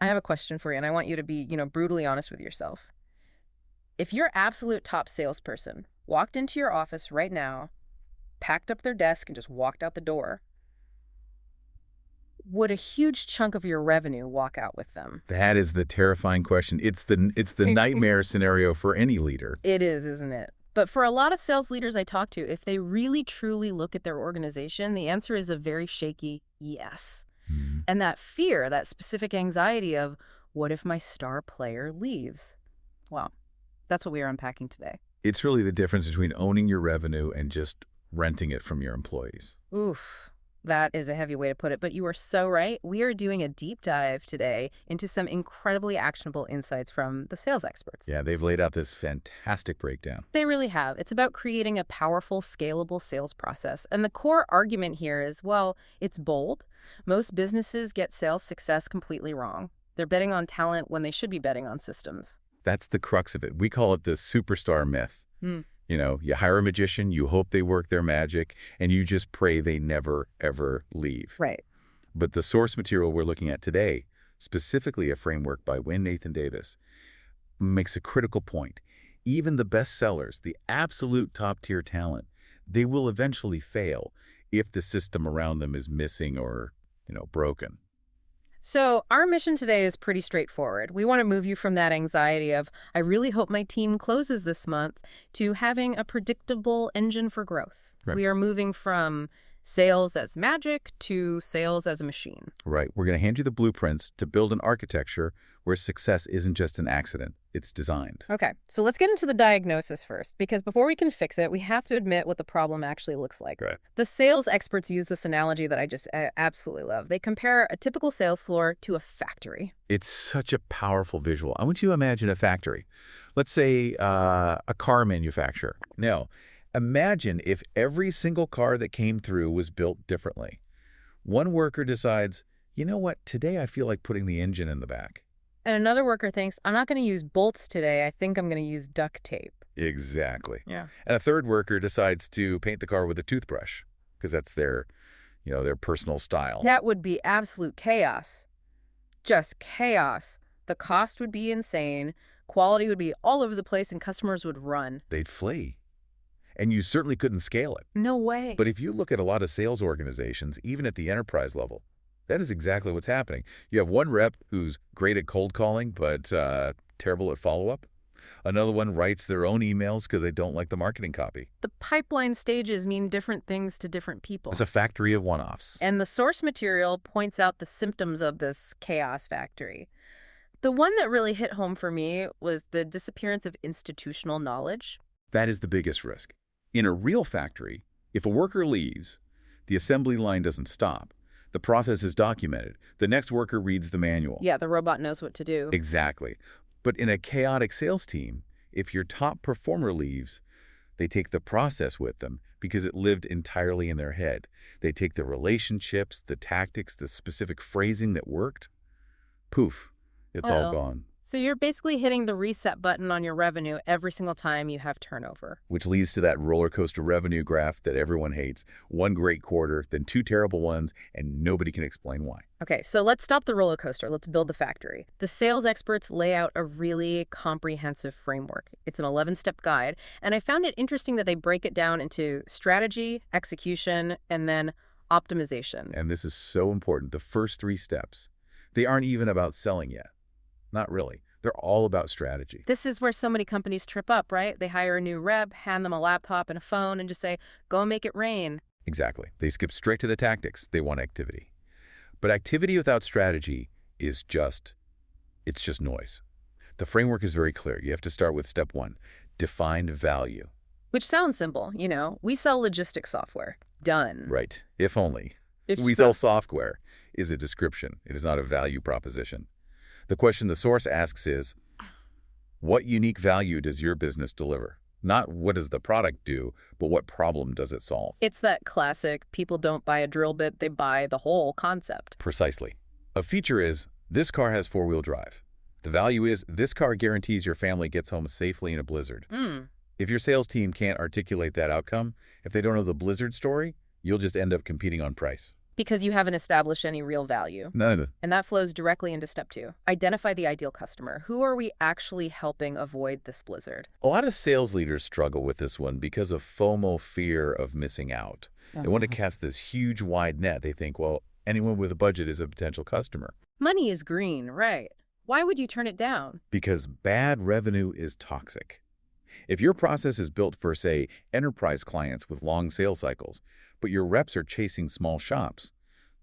I have a question for you, and I want you to be, brutally honest with yourself. If your absolute top salesperson walked into your office right now, packed up their desk, and just walked out the door, would a huge chunk of your revenue walk out with them? That is the terrifying question. It's the nightmare scenario for any leader. It is, isn't it? But for a lot of sales leaders I talk to, if they really truly look at their organization, the answer is a very shaky yes. Mhm. And that fear, that specific anxiety of, what if my star player leaves? Well, that's what we are unpacking today. It's really the difference between owning your revenue and just renting it from your employees. Oof, that is a heavy way to put it, but you are so right. We are doing a deep dive today into some incredibly actionable insights from the sales experts. Yeah, they've laid out this fantastic breakdown. They really have. It's about creating a powerful, scalable sales process. And the core argument here is, well, it's bold. Most businesses get sales success completely wrong. They're betting on talent when they should be betting on systems. That's the crux of it. We call it the superstar myth. Hmm. You hire a magician, you hope they work their magic, and you just pray they never, ever leave. Right. But the source material we're looking at today, specifically a framework by Nathan Davis, makes a critical point. Even the best sellers, the absolute top-tier talent, they will eventually fail if the system around them is missing or, broken. So our mission today is pretty straightforward. We want to move you from that anxiety of, I really hope my team closes this month, to having a predictable engine for growth. Right. We are moving from sales as magic to sales as a machine. Right. We're going to hand you the blueprints to build an architecture where success isn't just an accident, it's designed. Okay, so let's get into the diagnosis first, because before we can fix it, we have to admit what the problem actually looks like. Right. The sales experts use this analogy that I absolutely love. They compare a typical sales floor to a factory. It's such a powerful visual. I want you to imagine a factory. Let's say a car manufacturer. Now, imagine if every single car that came through was built differently. One worker decides, you know what, today I feel like putting the engine in the back. And another worker thinks, I'm not going to use bolts today. I think I'm going to use duct tape. Exactly. Yeah. And a third worker decides to paint the car with a toothbrush because that's their personal style. That would be absolute chaos. Just chaos. The cost would be insane. Quality would be all over the place and customers would run. They'd flee. And you certainly couldn't scale it. No way. But if you look at a lot of sales organizations, even at the enterprise level, that is exactly what's happening. You have one rep who's great at cold calling, but terrible at follow-up. Another one writes their own emails because they don't like the marketing copy. The pipeline stages mean different things to different people. It's a factory of one-offs. And the source material points out the symptoms of this chaos factory. The one that really hit home for me was the disappearance of institutional knowledge. That is the biggest risk. In a real factory, if a worker leaves, the assembly line doesn't stop. The process is documented. The next worker reads the manual. Yeah, the robot knows what to do. Exactly. But in a chaotic sales team, if your top performer leaves, they take the process with them because it lived entirely in their head. They take the relationships, the tactics, the specific phrasing that worked. Poof, it's all gone. So you're basically hitting the reset button on your revenue every single time you have turnover. Which leads to that roller coaster revenue graph that everyone hates. One great quarter, then two terrible ones, and nobody can explain why. Okay, so let's stop the roller coaster. Let's build the factory. The sales experts lay out a really comprehensive framework. It's an 11-step guide, and I found it interesting that they break it down into strategy, execution, and then optimization. And this is so important. The first 3 steps, they aren't even about selling yet. Not really. They're all about strategy. This is where so many companies trip up, right? They hire a new rep, hand them a laptop and a phone, and just say, go make it rain. Exactly. They skip straight to the tactics. They want activity. But activity without strategy is just noise. The framework is very clear. You have to start with step 1, define value. Which sounds simple, We sell logistics software. Done. Right. If only. We sell software is a description. It is not a value proposition. The question the source asks is, what unique value does your business deliver? Not what does the product do, but what problem does it solve? It's that classic, people don't buy a drill bit, they buy the whole concept. Precisely. A feature is, this car has 4-wheel drive. The value is, this car guarantees your family gets home safely in a blizzard. If your sales team can't articulate that outcome, if they don't know the blizzard story, you'll just end up competing on price. Because you haven't established any real value. None. And that flows directly into step 2. Identify the ideal customer. Who are we actually helping avoid this blizzard? A lot of sales leaders struggle with this one because of FOMO, fear of missing out. They want to cast this huge wide net. They think, well, anyone with a budget is a potential customer. Money is green, right? Why would you turn it down? Because bad revenue is toxic. If your process is built for, say, enterprise clients with long sales cycles, but your reps are chasing small shops,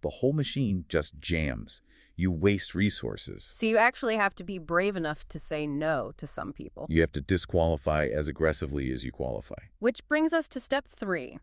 the whole machine just jams. You waste resources. So you actually have to be brave enough to say no to some people. You have to disqualify as aggressively as you qualify. Which brings us to step 3.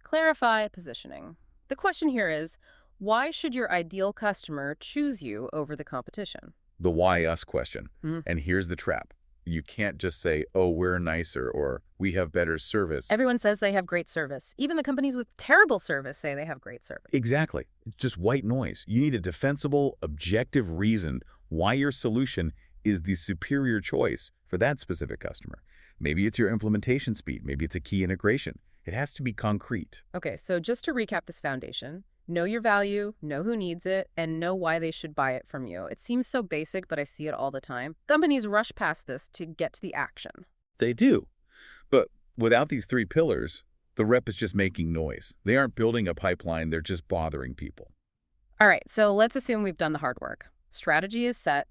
Clarify positioning. The question here is, why should your ideal customer choose you over the competition? The why us question. Mm. And here's the trap. You can't just say, oh, we're nicer or we have better service. Everyone says they have great service. Even the companies with terrible service say they have great service. Exactly. It's just white noise. You need a defensible, objective reason why your solution is the superior choice for that specific customer. Maybe it's your implementation speed. Maybe it's a key integration. It has to be concrete. Okay, so just to recap this foundation, know your value, know who needs it, and know why they should buy it from you. It seems so basic, but I see it all the time. Companies rush past this to get to the action. They do. But without these 3 pillars, the rep is just making noise. They aren't building a pipeline. They're just bothering people. All right, so let's assume we've done the hard work. Strategy is set.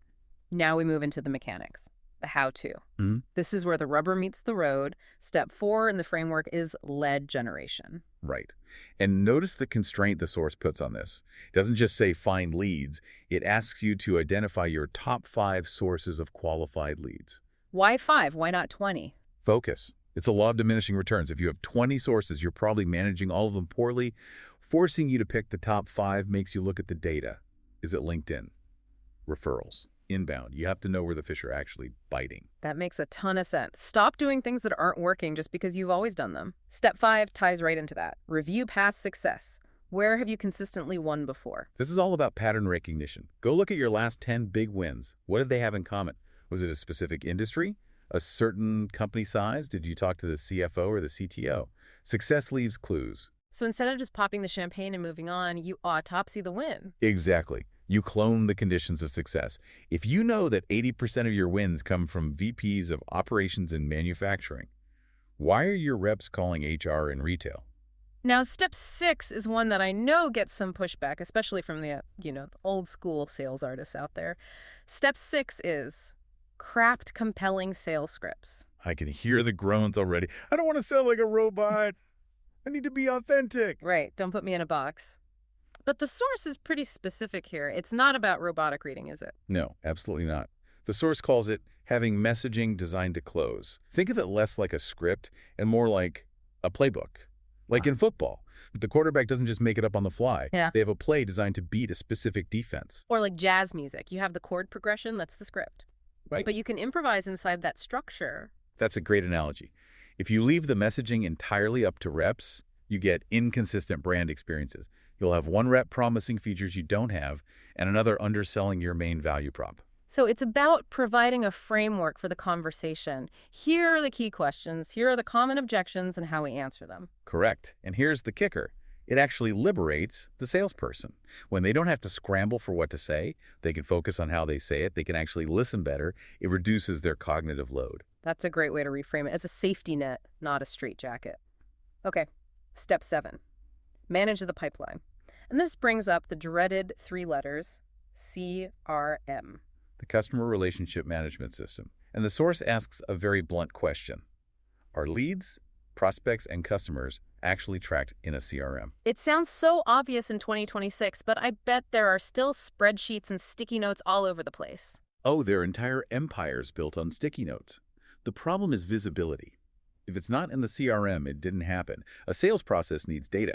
Now we move into the mechanics, the how-to. Mm-hmm. This is where the rubber meets the road. Step 4 in the framework is lead generation. Right. And notice the constraint the source puts on this. It doesn't just say find leads. It asks you to identify your top 5 sources of qualified leads. Why 5? Why not 20? Focus. It's a law of diminishing returns. If you have 20 sources, you're probably managing all of them poorly. Forcing you to pick the top 5 makes you look at the data. Is it LinkedIn? Referrals. Inbound. You have to know where the fish are actually biting. That makes a ton of sense. Stop doing things that aren't working just because you've always done them. Step 5 ties right into that. Review past success. Where have you consistently won before? This is all about pattern recognition. Go look at your last 10 big wins. What did they have in common? Was it a specific industry? A certain company size? Did you talk to the CFO or the CTO? Success leaves clues. So instead of just popping the champagne and moving on, you autopsy the win. Exactly. You clone the conditions of success. If you know that 80% of your wins come from VPs of operations and manufacturing, why are your reps calling HR and retail? Now, step 6 is one that I know gets some pushback, especially from the old school sales artists out there. Step 6 is craft compelling sales scripts. I can hear the groans already. I don't want to sound like a robot. I need to be authentic. Right. Don't put me in a box. But the source is pretty specific here. It's not about robotic reading, is it? No, absolutely not. The source calls it having messaging designed to close. Think of it less like a script and more like a playbook. Like in football, the quarterback doesn't just make it up on the fly. Yeah. They have a play designed to beat a specific defense. Or like jazz music. You have the chord progression, that's the script. Right. But you can improvise inside that structure. That's a great analogy. If you leave the messaging entirely up to reps, you get inconsistent brand experiences. You'll have one rep promising features you don't have and another underselling your main value prop. So it's about providing a framework for the conversation. Here are the key questions. Here are the common objections and how we answer them. Correct. And here's the kicker. It actually liberates the salesperson. When they don't have to scramble for what to say, they can focus on how they say it. They can actually listen better. It reduces their cognitive load. That's a great way to reframe it. It's a safety net, not a straitjacket. Okay, step 7. Manage the pipeline. And this brings up the dreaded 3 letters, CRM. The Customer Relationship Management System. And the source asks a very blunt question. Are leads, prospects, and customers actually tracked in a CRM? It sounds so obvious in 2026, but I bet there are still spreadsheets and sticky notes all over the place. Oh, there are entire empires built on sticky notes. The problem is visibility. If it's not in the CRM, it didn't happen. A sales process needs data.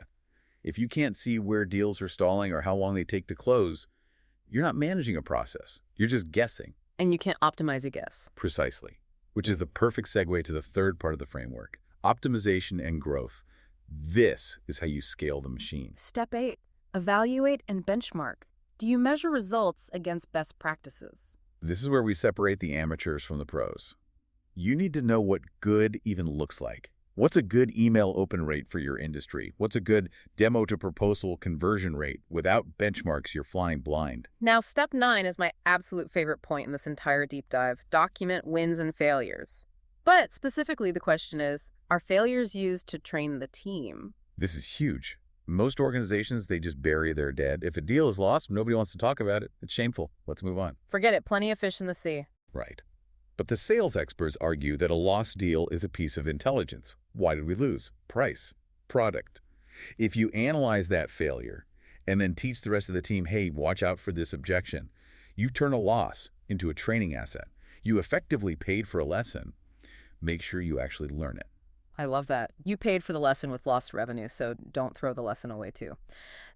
If you can't see where deals are stalling or how long they take to close, you're not managing a process. You're just guessing. And you can't optimize a guess. Precisely. Which is the perfect segue to the third part of the framework, optimization and growth. This is how you scale the machine. Step 8, evaluate and benchmark. Do you measure results against best practices? This is where we separate the amateurs from the pros. You need to know what good even looks like. What's a good email open rate for your industry? What's a good demo to proposal conversion rate? Without benchmarks, you're flying blind. Now, step 9 is my absolute favorite point in this entire deep dive. Document wins and failures. But specifically, the question is, are failures used to train the team? This is huge. Most organizations, they just bury their dead. If a deal is lost, nobody wants to talk about it. It's shameful. Let's move on. Forget it, plenty of fish in the sea. Right. But the sales experts argue that a lost deal is a piece of intelligence. Why did we lose? Price, product. If you analyze that failure and then teach the rest of the team, hey, watch out for this objection, you turn a loss into a training asset. You effectively paid for a lesson. Make sure you actually learn it. I love that. You paid for the lesson with lost revenue, so don't throw the lesson away too.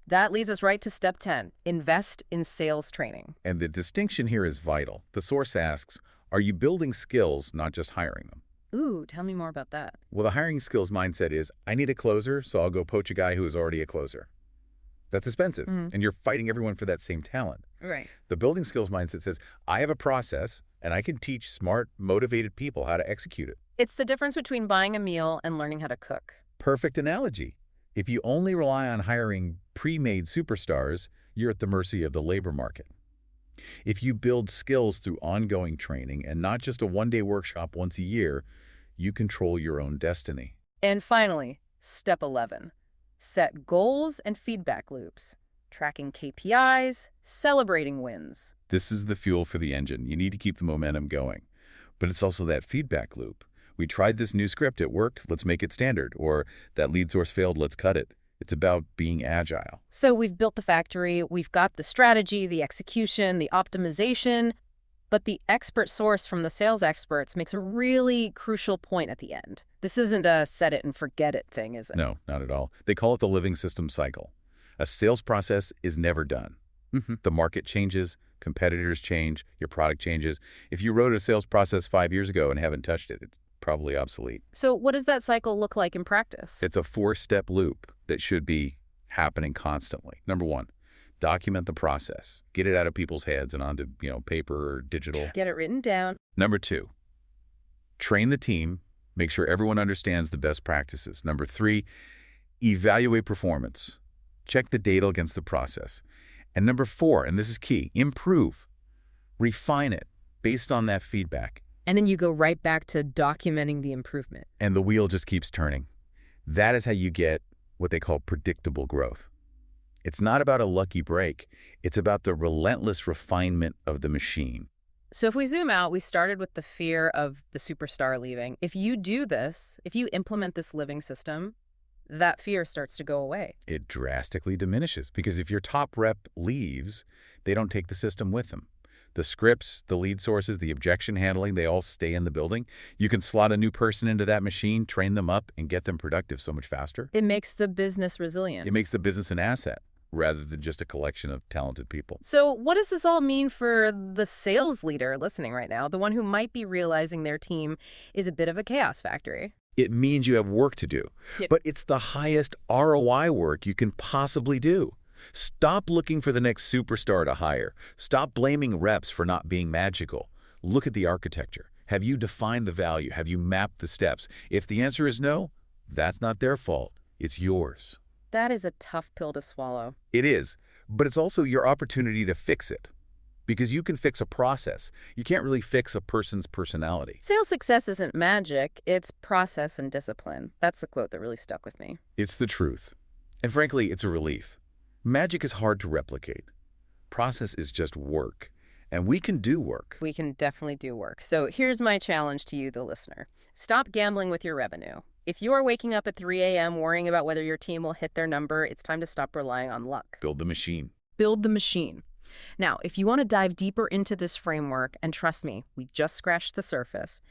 That leads us right to step 10, invest in sales training. And the distinction here is vital. The source asks, are you building skills, not just hiring them? Ooh, tell me more about that. Well, the hiring skills mindset is, I need a closer, so I'll go poach a guy who is already a closer. That's expensive, and you're fighting everyone for that same talent. Right. The building skills mindset says, I have a process, and I can teach smart, motivated people how to execute it. It's the difference between buying a meal and learning how to cook. Perfect analogy. If you only rely on hiring pre-made superstars, you're at the mercy of the labor market. If you build skills through ongoing training and not just a one-day workshop once a year, you control your own destiny. And finally, step 11, set goals and feedback loops, tracking KPIs, celebrating wins. This is the fuel for the engine. You need to keep the momentum going. But it's also that feedback loop. We tried this new script, it worked, let's make it standard. Or that lead source failed, let's cut it. It's about being agile. So we've built the factory, we've got the strategy, the execution, the optimization, but the expert source from the sales experts makes a really crucial point at the end. This isn't a set it and forget it thing, is it? No, not at all. They call it the living system cycle. A sales process is never done. The market changes, competitors change, your product changes. If you wrote a sales process 5 years ago and haven't touched it, it's probably obsolete. So what does that cycle look like in practice? It's a 4-step loop that should be happening constantly. Number 1, document the process. Get it out of people's heads and onto, paper or digital. Get it written down. Number 2, train the team. Make sure everyone understands the best practices. Number 3, evaluate performance. Check the data against the process. And number 4, and this is key, improve. Refine it based on that feedback. And then you go right back to documenting the improvement. And the wheel just keeps turning. That is how you get what they call predictable growth. It's not about a lucky break. It's about the relentless refinement of the machine. So if we zoom out, we started with the fear of the superstar leaving. If you do this, if you implement this living system, that fear starts to go away. It drastically diminishes because if your top rep leaves, they don't take the system with them. The scripts, the lead sources, the objection handling, they all stay in the building. You can slot a new person into that machine, train them up, and get them productive so much faster. It makes the business resilient. It makes the business an asset rather than just a collection of talented people. So what does this all mean for the sales leader listening right now, the one who might be realizing their team is a bit of a chaos factory? It means you have work to do, but it's the highest ROI work you can possibly do. Stop looking for the next superstar to hire. Stop blaming reps for not being magical. Look at the architecture. Have you defined the value? Have you mapped the steps? If the answer is no, that's not their fault. It's yours. That is a tough pill to swallow. It is, but it's also your opportunity to fix it. Because you can fix a process. You can't really fix a person's personality. Sales success isn't magic, it's process and discipline. That's the quote that really stuck with me. It's the truth. And frankly, it's a relief. Magic is hard to replicate. Process is just work. And we can do work. We can definitely do work. So here's my challenge to you, the listener. Stop gambling with your revenue. If you are waking up at 3 a.m. worrying about whether your team will hit their number, it's time to stop relying on luck. Build the machine. Build the machine. Now, if you want to dive deeper into this framework, and trust me, we just scratched the surface,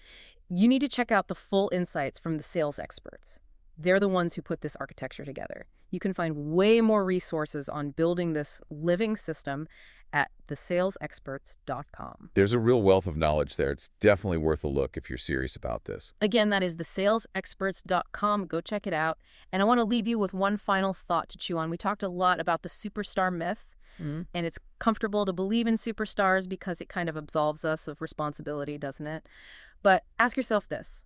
you need to check out the full insights from the sales experts. They're the ones who put this architecture together. You can find way more resources on building this living system at thesalesexperts.com. There's a real wealth of knowledge there. It's definitely worth a look if you're serious about this. Again, that is thesalesexperts.com. Go check it out. And I want to leave you with one final thought to chew on. We talked a lot about the superstar myth. And it's comfortable to believe in superstars because it kind of absolves us of responsibility, doesn't it? But ask yourself this.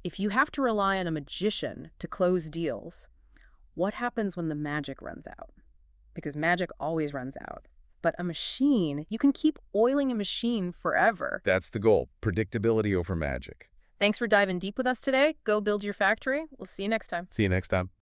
If you have to rely on a magician to close deals, what happens when the magic runs out? Because magic always runs out. But a machine, you can keep oiling a machine forever. That's the goal, predictability over magic. Thanks for diving deep with us today. Go build your factory. We'll see you next time. See you next time.